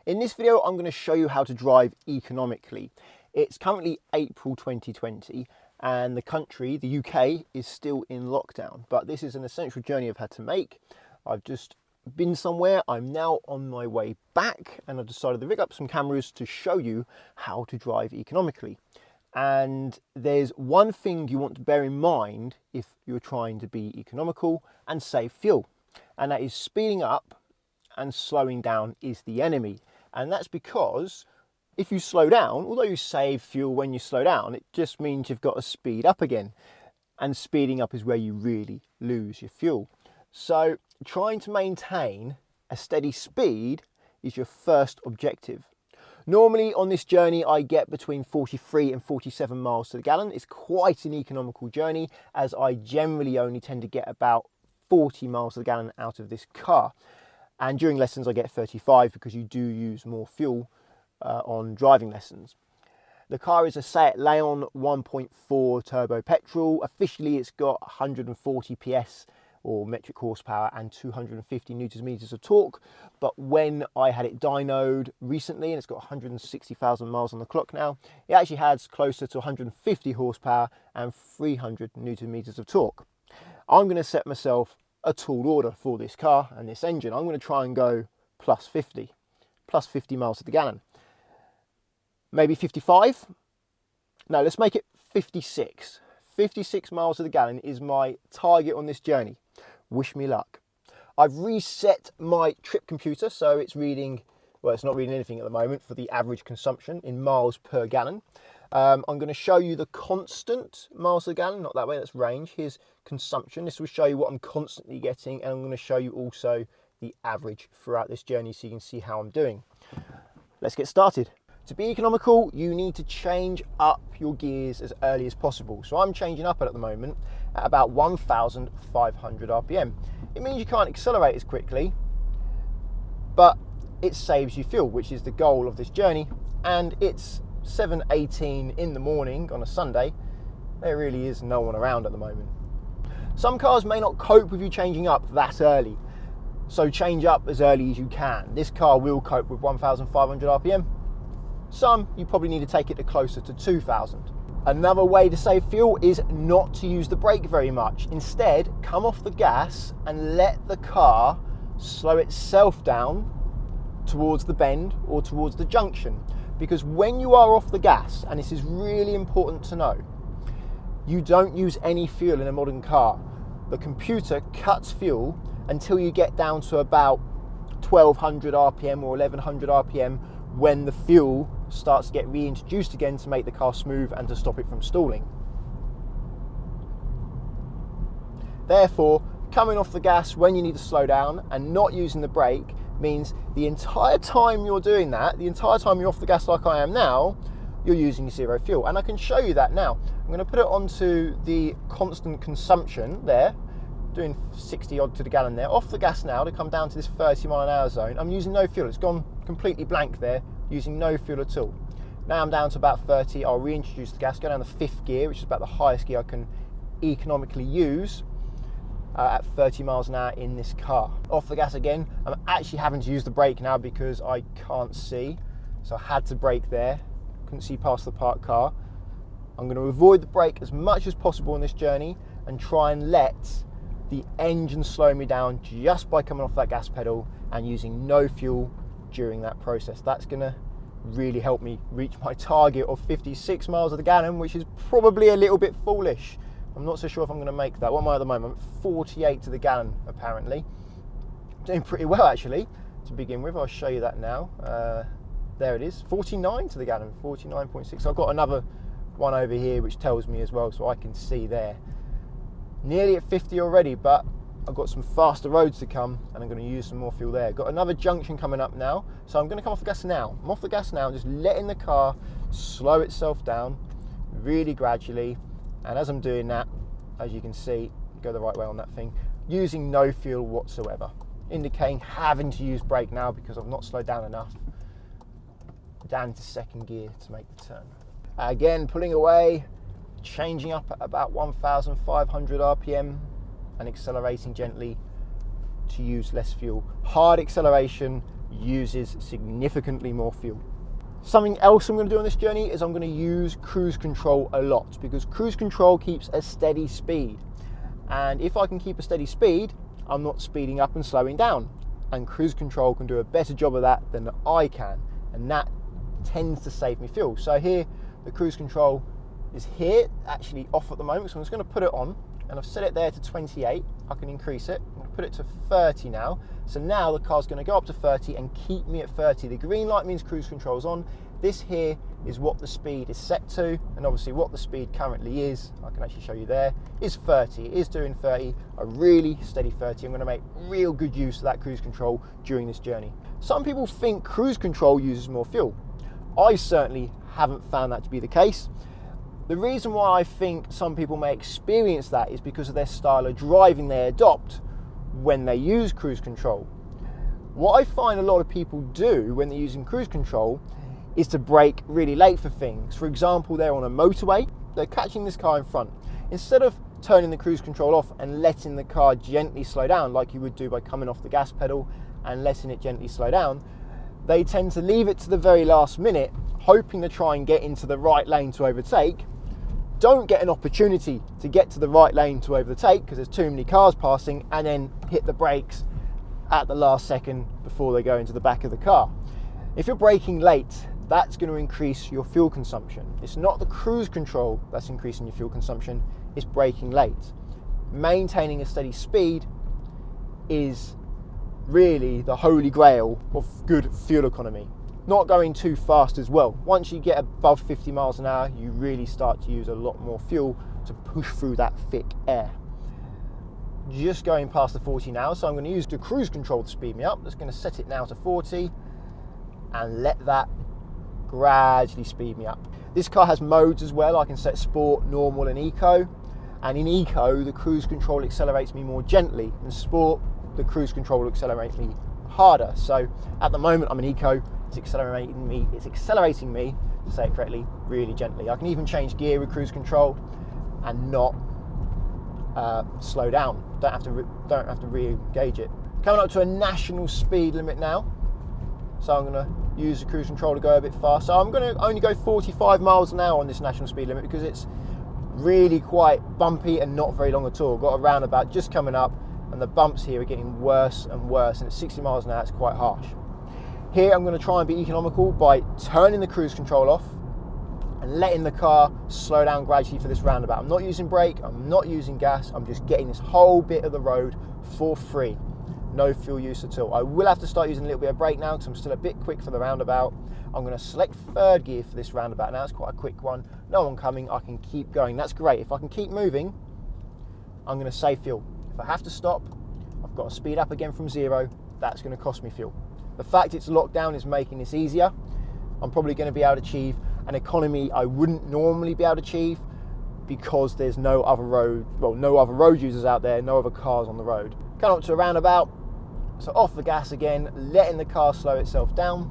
In this video, I'm going to show you how to drive economically. It's currently April 2020 and the country, the UK, is still in lockdown. But this is an essential journey I've had to make. I've just been somewhere, I'm now on my way back, and I've decided to rig up some cameras to show you how to drive economically. And there's one thing you want to bear in mind if you're trying to be economical and save fuel, and that is speeding up and slowing down is the enemy. And that's because if you slow down, although you save fuel when you slow down, it just means you've got to speed up again. And speeding up is where you really lose your fuel. So trying to maintain a steady speed is your first objective. Normally on this journey, I get between 43 and 47 miles to the gallon. It's quite an economical journey, as I generally only tend to get about 40 miles to the gallon out of this car. And during lessons, I get 35 because you do use more fuel on driving lessons. The car is a Seat Leon 1.4 turbo petrol. Officially, it's got 140 PS or metric horsepower and 250 newton meters of torque. But when I had it dynoed recently, and it's got 160,000 miles on the clock now, it actually has closer to 150 horsepower and 300 newton meters of torque. I'm going to set myself a tall order for this car and this engine. I'm going to try and go plus 50 miles to the gallon. Maybe 55? No, let's make it 56. 56 miles to the gallon is my target on this journey. Wish me luck. I've reset my trip computer, so it's reading, well, it's not reading anything at the moment for the average consumption in miles per gallon. I'm going to show you the constant miles per gallon, not that way, that's range. Here's consumption. This will show you what I'm constantly getting, and I'm going to show you also the average throughout this journey so you can see how I'm doing. Let's get started. To be economical, you need to change up your gears as early as possible. So I'm changing up at the moment at about 1,500 RPM. It means you can't accelerate as quickly, but it saves you fuel, which is the goal of this journey. And it's 7:18 in the morning on a Sunday. There really is no one around at the moment. Some cars may not cope with you changing up that early, so change up as early as you can. This car will cope with 1,500 RPM. Some, you probably need to take it to closer to 2,000. Another way to save fuel is not to use the brake very much. Instead, come off the gas and let the car slow itself down towards the bend or towards the junction. Because when you are off the gas, and this is really important to know, you don't use any fuel in a modern car. The computer cuts fuel until you get down to about 1,200 RPM or 1,100 RPM when the fuel starts to get reintroduced again to make the car smooth and to stop it from stalling. Therefore, coming off the gas when you need to slow down and not using the brake means the entire time you're doing that, the entire time you're off the gas like I am now, you're using zero fuel. And I can show you that now. I'm going to put it onto the constant consumption there, doing 60 odd to the gallon there. Off the gas now to come down to this 30 mile an hour zone. I'm using no fuel. It's gone completely blank there, using no fuel at all. Now I'm down to about 30. I'll reintroduce the gas, go down the 5th gear, which is about the highest gear I can economically use. At 30 miles an hour in this car. Off the gas again. I'm actually having to use the brake now because I can't see, so I had to brake there. Couldn't see past the parked car. I'm going to avoid the brake as much as possible on this journey and try and let the engine slow me down just by coming off that gas pedal and using no fuel during that process. That's going to really help me reach my target of 56 miles to the gallon, which is probably a little bit foolish. I'm not so sure if I'm going to make that. What am I at the moment? 48 to the gallon, apparently. Doing pretty well, actually, to begin with. I'll show you that now. There it is, 49 to the gallon, 49.6. I've got another one over here which tells me as well, so I can see there. Nearly at 50 already, but I've got some faster roads to come, and I'm going to use some more fuel there. Got another junction coming up now, so I'm going to come off the gas now. I'm off the gas now, just letting the car slow itself down really gradually. And as I'm doing that, as you can see, go the right way on that thing, using no fuel whatsoever, indicating having to use brake now because I've not slowed down enough. Down to 2nd gear to make the turn. Again, pulling away, changing up at about 1,500 RPM and accelerating gently to use less fuel. Hard acceleration uses significantly more fuel. Something else I'm going to do on this journey is I'm going to use cruise control a lot, because cruise control keeps a steady speed. And if I can keep a steady speed, I'm not speeding up and slowing down. And cruise control can do a better job of that than I can. And that tends to save me fuel. So here, the cruise control is here, actually off at the moment. So I'm just going to put it on, and I've set it there to 28. I can increase it. I'm going to put it to 30 now. So now the car's going to go up to 30 and keep me at 30. The green light means cruise control is on. This here is what the speed is set to, and obviously what the speed currently is, I can actually show you there, is 30. It is doing 30, a really steady 30. I'm going to make real good use of that cruise control during this journey. Some people think cruise control uses more fuel. I certainly haven't found that to be the case. The reason why I think some people may experience that is because of their style of driving they adopt when they use cruise control. What I find a lot of people do when they're using cruise control is to brake really late for things. For example, they're on a motorway, they're catching this car in front. Instead of turning the cruise control off and letting the car gently slow down like you would do by coming off the gas pedal and letting it gently slow down, they tend to leave it to the very last minute, hoping to try and get into the right lane to overtake, don't get an opportunity to get to the right lane to overtake because there's too many cars passing, and then hit the brakes at the last second before they go into the back of the car. If you're braking late, that's going to increase your fuel consumption. It's not the cruise control that's increasing your fuel consumption, it's braking late. Maintaining a steady speed is really the holy grail of good fuel economy. Not going too fast as well. Once you get above 50 miles an hour, you really start to use a lot more fuel to push through that thick air. Just going past the 40 now, so I'm going to use the cruise control to speed me up. Just going to set it now to 40 and let that gradually speed me up. This car has modes as well. I can set sport, normal and eco. And in eco, the cruise control accelerates me more gently. In sport, the cruise control will accelerate me harder. So at the moment I'm in eco, it's accelerating me, to say it correctly, really gently. I can even change gear with cruise control and not slow down. Don't have to re-engage it. Coming up to a national speed limit now. So I'm going to use the cruise control to go a bit faster. I'm going to only go 45 miles an hour on this national speed limit because it's really quite bumpy and not very long at all. Got a roundabout just coming up, and the bumps here are getting worse and worse, and at 60 miles an hour it's quite harsh. Here I'm going to try and be economical by turning the cruise control off and letting the car slow down gradually for this roundabout. I'm not using brake, I'm not using gas, I'm just getting this whole bit of the road for free. No fuel use at all. I will have to start using a little bit of brake now because I'm still a bit quick for the roundabout. I'm going to select third gear for this roundabout now. It's quite a quick one. No one coming, I can keep going. That's great. If I can keep moving, I'm going to save fuel. If I have to stop, I've got to speed up again from zero. That's going to cost me fuel. The fact it's locked down is making this easier. I'm probably going to be able to achieve an economy I wouldn't normally be able to achieve because there's no other road users out there, no other cars on the road. Coming up to a roundabout, so off the gas again, letting the car slow itself down.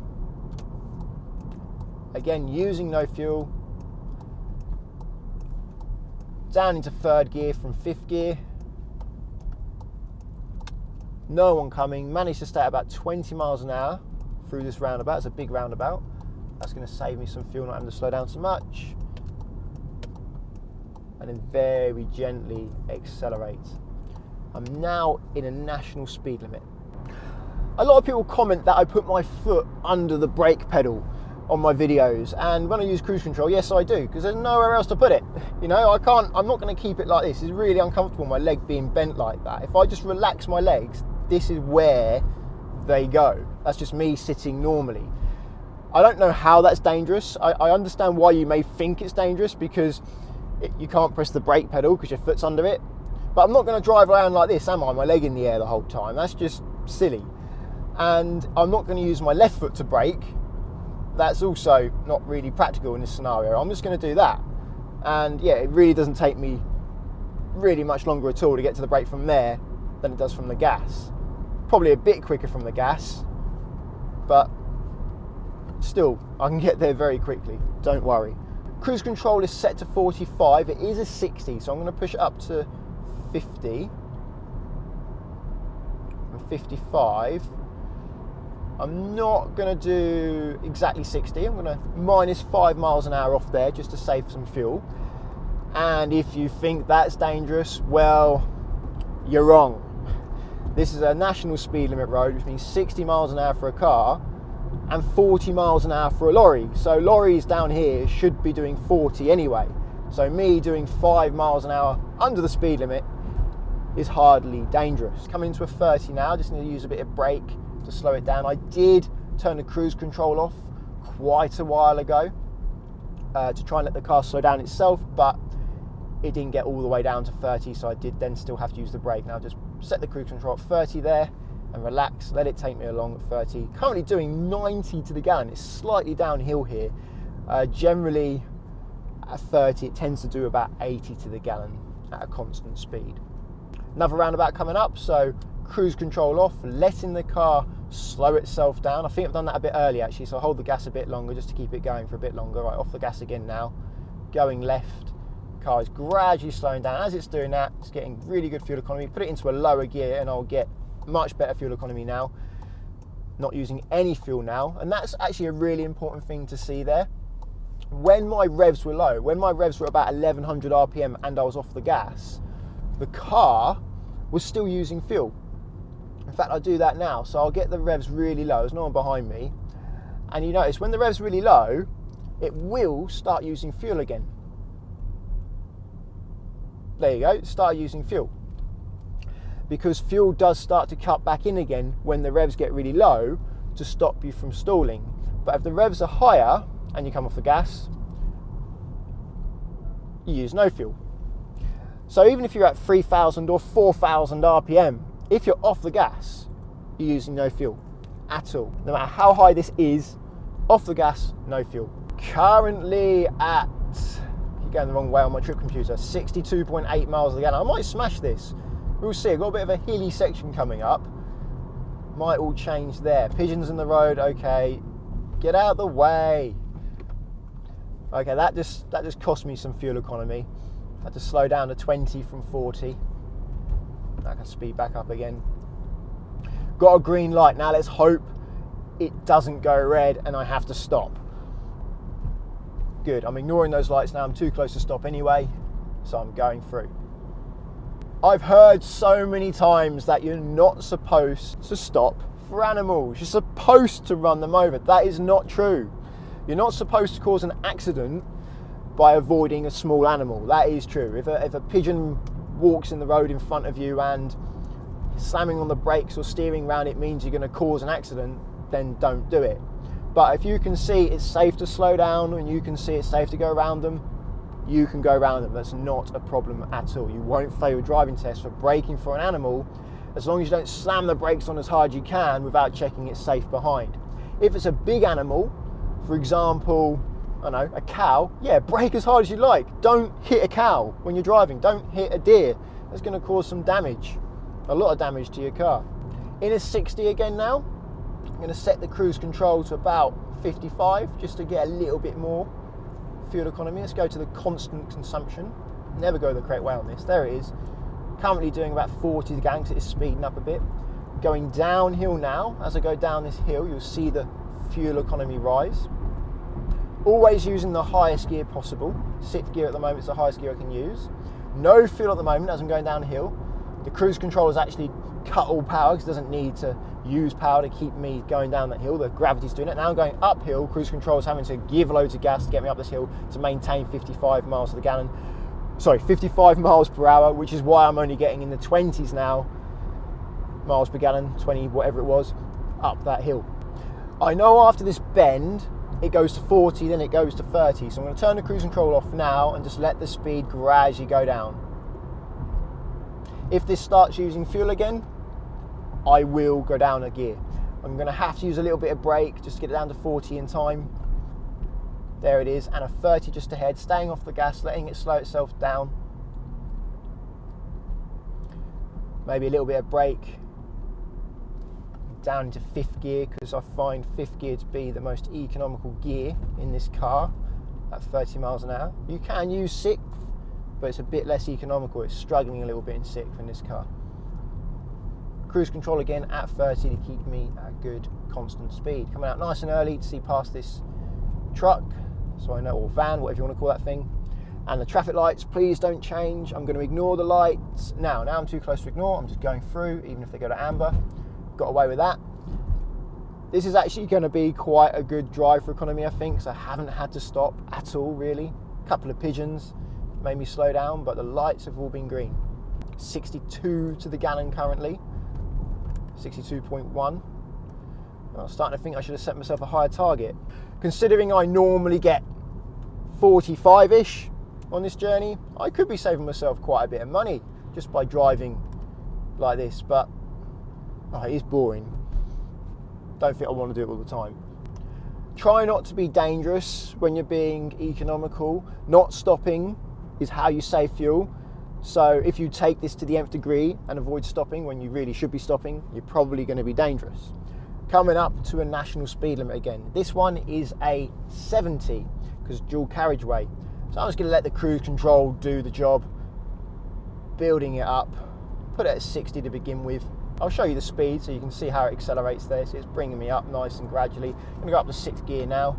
Again, using no fuel. Down into third gear from fifth gear. No one coming. Managed to stay at about 20 miles an hour through this roundabout. It's a big roundabout. That's going to save me some fuel, not having to slow down so much. And then very gently accelerate. I'm now in a national speed limit. A lot of people comment that I put my foot under the brake pedal on my videos, and when I use cruise control, yes I do, because there's nowhere else to put it. You know, I'm not going to keep it like this. It's really uncomfortable, my leg being bent like that. If I just relax my legs, this is where they go. That's just me sitting normally. I don't know how that's dangerous. I understand why you may think it's dangerous because you can't press the brake pedal because your foot's under it. But I'm not going to drive around like this, am I? My leg in the air the whole time. That's just silly. And I'm not going to use my left foot to brake. That's also not really practical in this scenario. I'm just going to do that. And yeah, it really doesn't take me really much longer at all to get to the brake from there than it does from the gas. Probably a bit quicker from the gas, but still, I can get there very quickly, don't worry. Cruise control is set to 45, it is a 60, so I'm going to push it up to 50 and 55. I'm not going to do exactly 60. I'm going to minus 5 miles an hour off there just to save some fuel. And if you think that's dangerous, well, you're wrong. This is a national speed limit road, which means 60 miles an hour for a car and 40 miles an hour for a lorry. So lorries down here should be doing 40 anyway. So me doing 5 miles an hour under the speed limit is hardly dangerous. Coming into a 30 now, just need to use a bit of brake to slow it down. I did turn the cruise control off quite a while ago to try and let the car slow down itself, but it didn't get all the way down to 30, so I did then still have to use the brake. Now just set the cruise control at 30 there and relax, let it take me along at 30. Currently doing 90 to the gallon. It's slightly downhill here. Generally at 30 it tends to do about 80 to the gallon at a constant speed. Another roundabout coming up, so cruise control off, letting the car slow itself down. I think I've done that a bit early actually, so I'll hold the gas a bit longer just to keep it going for a bit longer. Right, off the gas again now, going left. Car is gradually slowing down. As it's doing that, it's getting really good fuel economy. Put it into a lower gear and I'll get much better fuel economy now. Not using any fuel now, and that's actually a really important thing to see there. When my revs were low, when my revs were about 1100 RPM and I was off the gas, the car was still using fuel. In fact, I do that now, so I'll get the revs really low. There's no one behind me, and you notice when the revs really low, it will start using fuel again. There you go, start using fuel. Because fuel does start to cut back in again when the revs get really low to stop you from stalling. But if the revs are higher and you come off the gas, you use no fuel. So even if you're at 3,000 or 4,000 RPM, if you're off the gas, you're using no fuel at all. No matter how high this is, off the gas, no fuel. Currently at, keep going the wrong way on my trip computer, 62.8 miles a gallon. I might smash this. We'll see. I've got a bit of a hilly section coming up. Might all change there. Pigeons in the road, okay. Get out of the way. Okay, that just cost me some fuel economy. I had to slow down to 20 from 40. I can speed back up again. Got a green light. Now let's hope it doesn't go red and I have to stop. Good, I'm ignoring those lights now. I'm too close to stop anyway, so I'm going through. I've heard so many times that you're not supposed to stop for animals. You're supposed to run them over. That is not true. You're not supposed to cause an accident by avoiding a small animal. That is true. If a pigeon walks in the road in front of you and slamming on the brakes or steering around it means you're going to cause an accident, then don't do it. But if you can see it's safe to slow down and you can see it's safe to go around them, you can go around them. That's not a problem at all. You won't fail your driving test for braking for an animal as long as you don't slam the brakes on as hard as you can without checking it's safe behind. If it's a big animal, for example, I don't know, a cow, yeah, brake as hard as you like. Don't hit a cow when you're driving. Don't hit a deer. That's going to cause some damage, a lot of damage to your car. In a 60 again now. I'm going to set the cruise control to about 55 just to get a little bit more fuel economy. Let's go to the constant consumption. Never go the correct way on this. There it is. Currently doing about 40 to the gallon because it's speeding up a bit. Going downhill now. As I go down this hill, you'll see the fuel economy rise. Always using the highest gear possible. 6th gear at the moment is the highest gear I can use. No fuel at the moment as I'm going downhill. The cruise control has actually cut all power because it doesn't need to use power to keep me going down that hill. The gravity's doing it. Now I'm going uphill. Cruise control is having to give loads of gas to get me up this hill to maintain 55 miles to the gallon. Sorry, 55 miles per hour, which is why I'm only getting in the 20s now, miles per gallon, 20, whatever it was, up that hill. I know after this bend, it goes to 40, then it goes to 30. So I'm going to turn the cruise control off now and just let the speed gradually go down. If this starts using fuel again, I will go down a gear. I'm going to have to use a little bit of brake just to get it down to 40 in time. There it is, and a 30 just ahead, staying off the gas, letting it slow itself down. Maybe a little bit of brake. Down into 5th gear because I find 5th gear to be the most economical gear in this car at 30 miles an hour. You can use 6th, but it's a bit less economical. It's struggling a little bit in 6th in this car. Cruise control again at 30 to keep me at a good constant speed. Coming out nice and early to see past this truck, so I know, or van, whatever you want to call that thing. And the traffic lights, please don't change. I'm going to ignore the lights. Now I'm too close to ignore. I'm just going through, even if they go to amber. Got away with that. This is actually going to be quite a good drive for economy, I think, because I haven't had to stop at all, really. A couple of pigeons made me slow down, but the lights have all been green. 62 to the gallon currently, 62.1. I'm starting to think I should have set myself a higher target. Considering I normally get 45-ish on this journey, I could be saving myself quite a bit of money just by driving like this, but it is boring. Don't think I want to do it all the time. Try not to be dangerous when you're being economical. Not stopping is how you save fuel. So if you take this to the nth degree and avoid stopping when you really should be stopping, you're probably going to be dangerous. Coming up to a national speed limit again. This one is a 70 because dual carriageway. So I'm just going to let the cruise control do the job, building it up. Put it at 60 to begin with. I'll show you the speed so you can see how it accelerates there. So it's bringing me up nice and gradually. I'm going to go up to 6th gear now.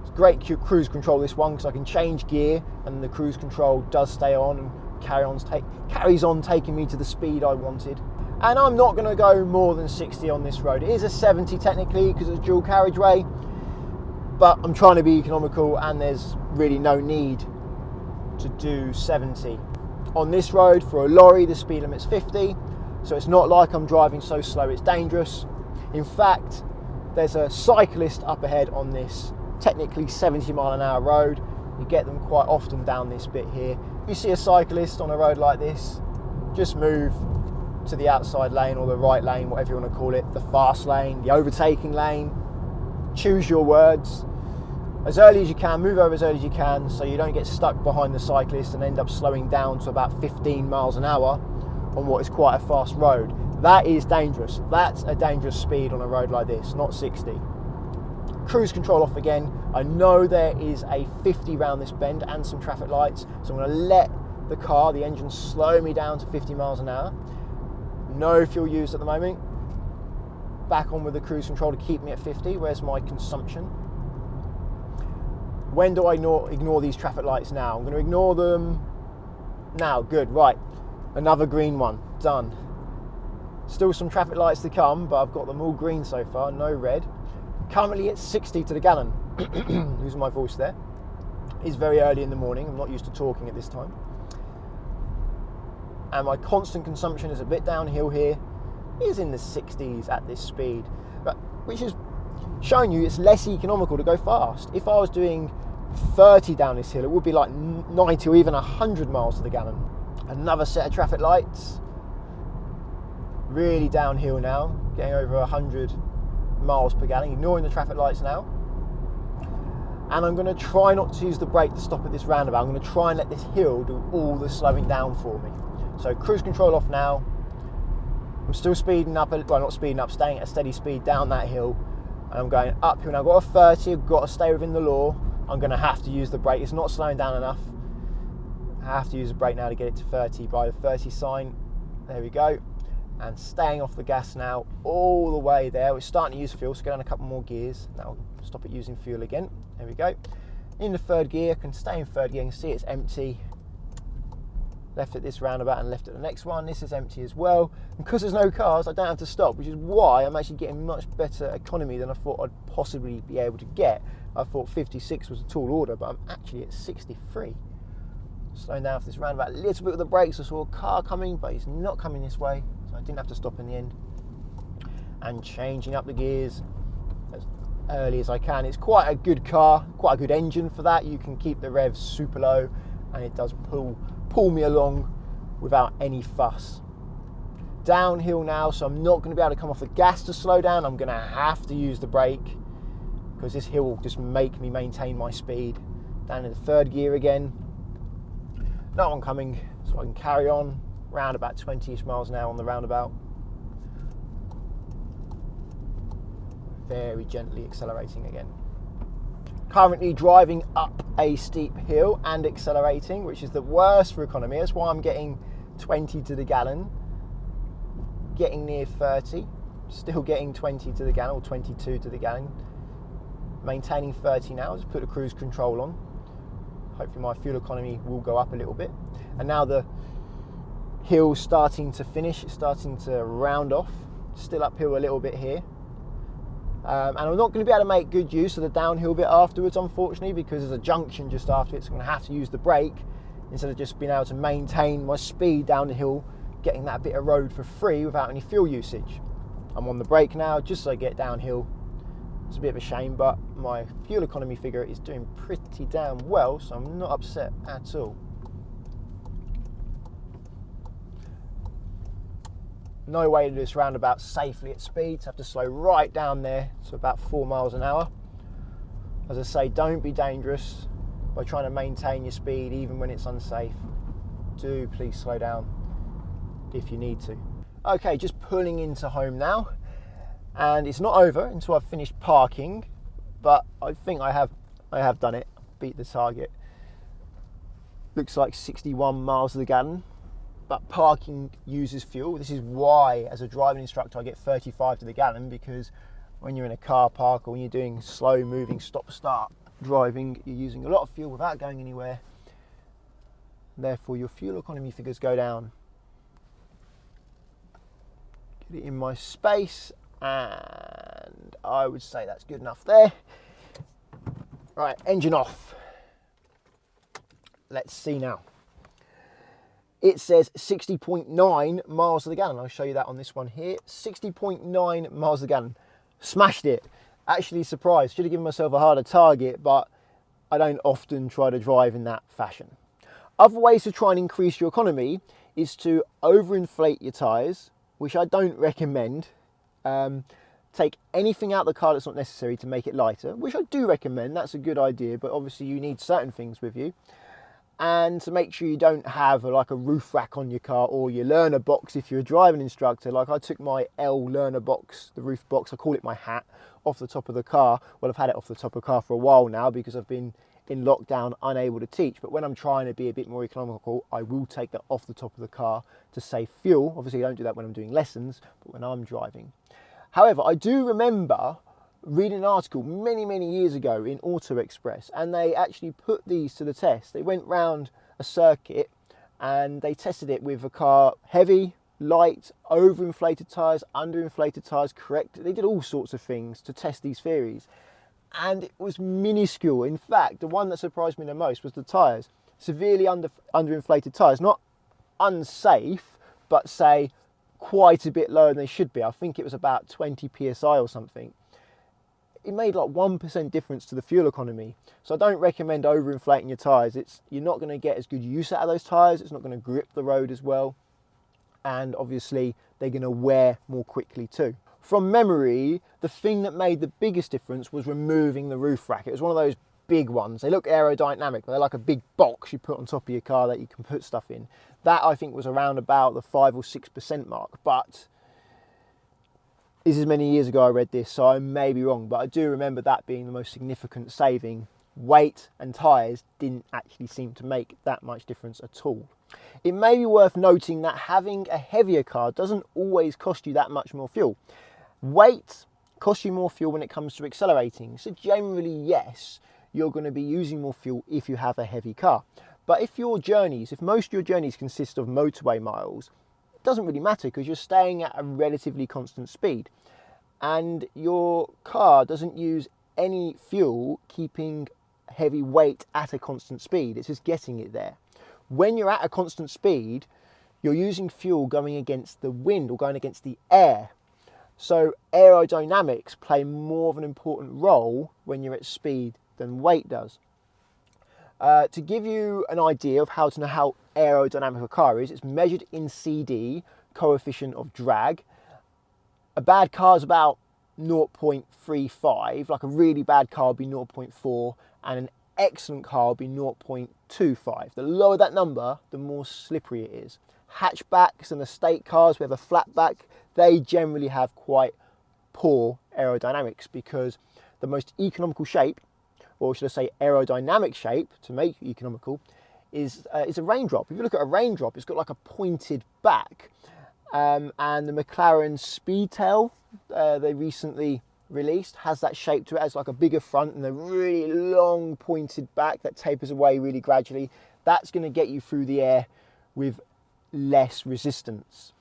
It's great cruise control, this one, because I can change gear and the cruise control does stay on and carries on taking me to the speed I wanted. And I'm not going to go more than 60 on this road. It is a 70 technically because it's dual carriageway, but I'm trying to be economical and there's really no need to do 70. On this road for a lorry, the speed limit's 50. So it's not like I'm driving so slow it's dangerous. In fact, there's a cyclist up ahead on this technically 70-mile-an-hour road. You get them quite often down this bit here. If you see a cyclist on a road like this, just move to the outside lane or the right lane, whatever you want to call it, the fast lane, the overtaking lane. Choose your words. As early as you can, move over as early as you can so you don't get stuck behind the cyclist and end up slowing down to about 15 miles an hour on what is quite a fast road. That is dangerous. That's a dangerous speed on a road like this, not 60. Cruise control off again. I know there is a 50 round this bend and some traffic lights, so I'm going to let the engine slow me down to 50 miles an hour. No fuel used at the moment. Back on with the cruise control to keep me at 50. Where's my consumption? When do I ignore these traffic lights now? I'm going to ignore them now. Good, right. Another green one, done. Still some traffic lights to come, but I've got them all green so far, no red. Currently at 60 to the gallon. Losing my voice there. It's very early in the morning, I'm not used to talking at this time. And my constant consumption is a bit downhill here. It is in the 60s at this speed, but which is showing you it's less economical to go fast. If I was doing 30 down this hill, it would be like 90 or even 100 miles to the gallon. Another set of traffic lights. Really downhill now, getting over 100 miles per gallon, ignoring the traffic lights now. And I'm going to try not to use the brake to stop at this roundabout. I'm going to try and let this hill do all the slowing down for me. So cruise control off now. I'm still speeding up, well not speeding up, staying at a steady speed down that hill. And I'm going uphill now. I've got a 30, I've got to stay within the law. I'm going to have to use the brake. It's not slowing down enough. I have to use the brake now to get it to 30 by the 30 sign. There we go. And staying off the gas now all the way there. We're starting to use fuel, so go down a couple more gears. That'll stop it using fuel again. There we go. In the 3rd gear, I can stay in 3rd gear. You can see it's empty. Left at this roundabout and left at the next one. This is empty as well. And because there's no cars, I don't have to stop, which is why I'm actually getting much better economy than I thought I'd possibly be able to get. I thought 56 was a tall order, but I'm actually at 63. Slowing down for this roundabout a little bit with the brakes. I saw a car coming, but he's not coming this way, so I didn't have to stop in the end. And changing up the gears as early as I can. It's quite a good car, quite a good engine for that. You can keep the revs super low, and it does pull me along without any fuss. Downhill now, so I'm not going to be able to come off the gas to slow down. I'm going to have to use the brake because this hill will just make me maintain my speed. Down in the 3rd gear again. No one coming, so I can carry on around about 20-ish miles an hour on the roundabout. Very gently accelerating again. Currently driving up a steep hill and accelerating, which is the worst for economy. That's why I'm getting 20 to the gallon. getting near 30, still getting 20 to the gallon or 22 to the gallon. Maintaining 30 now, just put the cruise control on. Hopefully my fuel economy will go up a little bit. And now the hill's starting to finish, it's starting to round off. Still uphill a little bit here. And I'm not going to be able to make good use of the downhill bit afterwards, unfortunately, because there's a junction just after it, so I'm going to have to use the brake instead of just being able to maintain my speed down the hill, getting that bit of road for free without any fuel usage. I'm on the brake now just so I get downhill. It's a bit of a shame, but my fuel economy figure is doing pretty damn well, so I'm not upset at all. No way to do this roundabout safely at speeds. Have to slow right down there to about 4 miles an hour. As I say, don't be dangerous by trying to maintain your speed even when it's unsafe. Do please slow down if you need to. Okay, just pulling into home now, and it's not over until I've finished parking, but I think I have done it. Beat the target. Looks like 61 miles to the gallon. But parking uses fuel. This is why, as a driving instructor, I get 35 to the gallon, because when you're in a car park or when you're doing slow moving stop-start driving, you're using a lot of fuel without going anywhere. Therefore, your fuel economy figures go down. Get it in my space, and I would say that's good enough there. Right, engine off. Let's see now. It says 60.9 miles to the gallon. I'll show you that on this one here. 60.9 miles to the gallon. Smashed it. Actually surprised. Should have given myself a harder target, but I don't often try to drive in that fashion. Other ways to try and increase your economy is to overinflate your tyres, which I don't recommend. Take anything out of the car that's not necessary to make it lighter, which I do recommend. That's a good idea, but obviously you need certain things with you. And to make sure you don't have like a roof rack on your car or your learner box if you're a driving instructor. Like I took my L learner box, the roof box, I call it my hat, off the top of the car. Well, I've had it off the top of the car for a while now because I've been in lockdown unable to teach. But when I'm trying to be a bit more economical, I will take that off the top of the car to save fuel. Obviously I don't do that when I'm doing lessons, but when I'm driving. However, I do remember reading an article many years ago in Auto Express, and they actually put these to the test. They went round a circuit and they tested it with a car, heavy, light, overinflated tyres, underinflated tyres, correct. They did all sorts of things to test these theories, and it was minuscule. In fact, the one that surprised me the most was the tyres. Severely underinflated tyres, not unsafe, but say quite a bit lower than they should be. I think it was about 20 psi or something. It made like 1% difference to the fuel economy. So I don't recommend overinflating your tyres. You're not going to get as good use out of those tyres. It's not going to grip the road as well. And obviously they're going to wear more quickly too. From memory, the thing that made the biggest difference was removing the roof rack. It was one of those big ones. They look aerodynamic, but they're like a big box you put on top of your car that you can put stuff in. That I think was around about the 5 or 6% mark, but this is many years ago I read this, so I may be wrong, but I do remember that being the most significant saving. Weight and tyres didn't actually seem to make that much difference at all. It may be worth noting that having a heavier car doesn't always cost you that much more fuel. Weight costs you more fuel when it comes to accelerating, so generally yes, you're going to be using more fuel if you have a heavy car. But if most of your journeys consist of motorway miles, it doesn't really matter because you're staying at a relatively constant speed and your car doesn't use any fuel keeping heavy weight at a constant speed. It's just getting it there. When you're at a constant speed, you're using fuel going against the wind or going against the air. So aerodynamics play more of an important role when you're at speed than weight does. To give you an idea of how to know how aerodynamic a car is, it's measured in CD, coefficient of drag. A bad car is about 0.35, like a really bad car would be 0.4, and an excellent car would be 0.25. The lower that number, the more slippery it is. Hatchbacks and estate cars with a flat back, they generally have quite poor aerodynamics because the most economical shape, or should I say aerodynamic shape to make it economical, is a raindrop. If you look at a raindrop, it's got like a pointed back, And the McLaren Speedtail they recently released has that shape to it, as like a bigger front and a really long pointed back that tapers away really gradually. That's going to get you through the air with less resistance.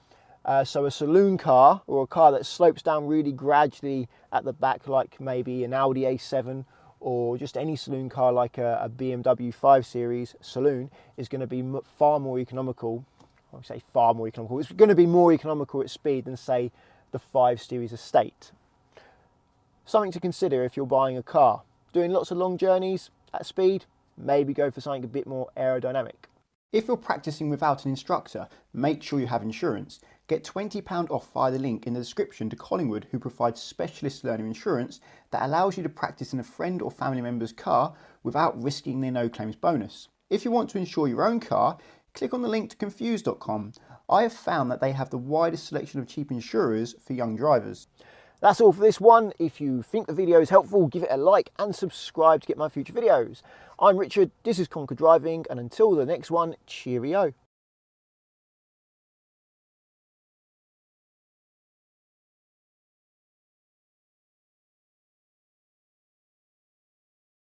So a saloon car, or a car that slopes down really gradually at the back, like maybe an Audi A7, or just any saloon car like a BMW 5 Series saloon, is going to be far more economical. I say far more economical. It's going to be more economical at speed than, say, the 5 Series Estate. Something to consider if you're buying a car. Doing lots of long journeys at speed, maybe go for something a bit more aerodynamic. If you're practicing without an instructor, make sure you have insurance. Get £20 off via the link in the description to Collingwood, who provides specialist learner insurance that allows you to practice in a friend or family member's car without risking their no claims bonus. If you want to insure your own car, click on the link to confused.com. I have found that they have the widest selection of cheap insurers for young drivers. That's all for this one. If you think the video is helpful, give it a like and subscribe to get my future videos. I'm Richard, this is Conquer Driving, and until the next one, cheerio.